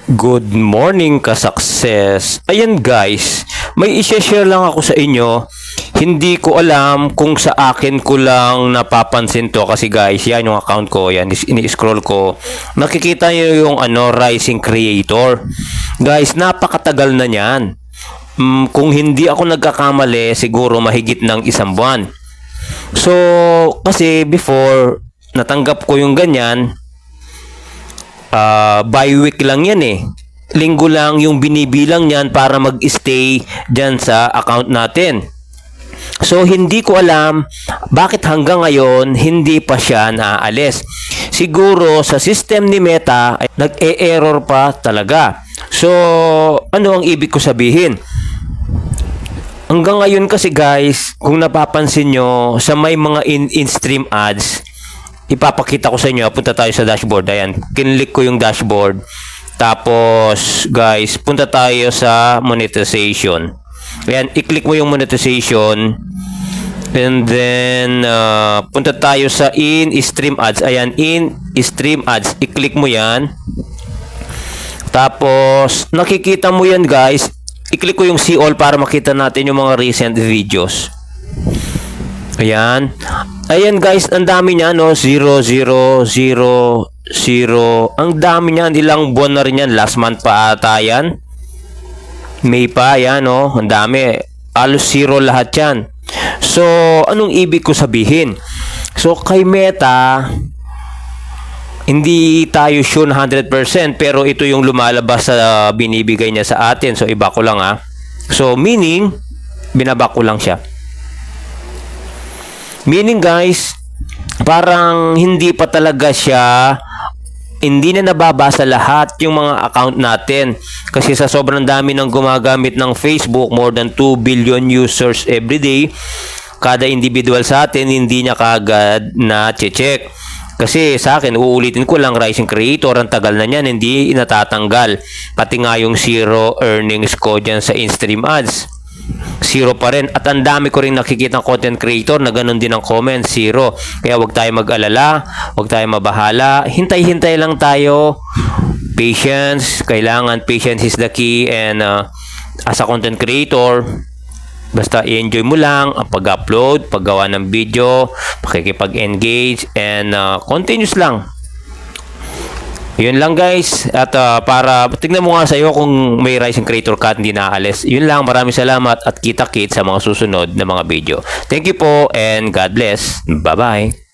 Good morning ka-success. Ayan guys, may i-share lang ako sa inyo. Hindi ko alam kung sa akin ko lang napapansin to kasi guys, yan yung account ko, yan ini-scroll ko. Nakikita niyo yung rising creator. Guys, napakatagal na niyan. Kung hindi ako nagkakamali, siguro mahigit ng 1 buwan. So, kasi before natanggap ko yung ganyan, by week lang yan eh. Linggo lang yung binibilang niyan para mag-stay dyan sa account natin. So, hindi ko alam bakit hanggang ngayon hindi pa siya naaalis. Siguro sa system ni Meta ay nag-e-error pa talaga. So, ano ang ibig ko sabihin? Hanggang ngayon kasi guys, kung napapansin nyo, sa may mga in-stream ads, ipapakita ko sa inyo. Punta tayo sa dashboard. Ayan, kinlik ko yung dashboard. Tapos, guys, punta tayo sa monetization. Ayan, i-click mo yung monetization. And then, punta tayo sa in-stream ads. Ayan, in-stream ads. I-click mo yan. Tapos, nakikita mo yan, guys. I-click ko yung see all para makita natin yung mga recent videos. Ayan. Ayan guys, ang dami niya, no? 0, 0, 0, 0. Ang dami niyan. Ilang buwan na rin yan. Last month pa ata yan. May pa, yan, no? Ang dami. Halos 0 lahat yan. So, anong ibig ko sabihin? So, kay Meta, hindi tayo sure 100%, pero ito yung lumalabas sa binibigay niya sa atin. So, iba ko lang, ha? So, meaning, binaba ko lang siya. Meaning guys, parang hindi pa talaga siya, hindi na nababasa lahat yung mga account natin. Kasi sa sobrang dami ng gumagamit ng Facebook, more than 2 billion users every day, kada individual sa atin, hindi niya kagad na check. Kasi sa akin, uulitin ko lang, rising creator, ang tagal na niyan, hindi natatanggal. Pati nga yung zero earnings ko dyan sa in-stream ads. 0 pa rin. At ang dami ko rin nakikita ng content creator na ganun din ang comment, 0. Kaya wag tayo mag-alala, wag tayo mabahala. Hintay-hintay lang tayo. Patience. Kailangan patience is the key. And as a content creator, basta i-enjoy mo lang ang pag-upload, paggawa ng video, pakikipag-engage, and continuous lang. Yun lang guys. At para tignan mo nga sa iyo kung may rising creator ka at hindi naaalis. Yun lang. Maraming salamat at kita-kits sa mga susunod na mga video. Thank you po and God bless. Bye-bye.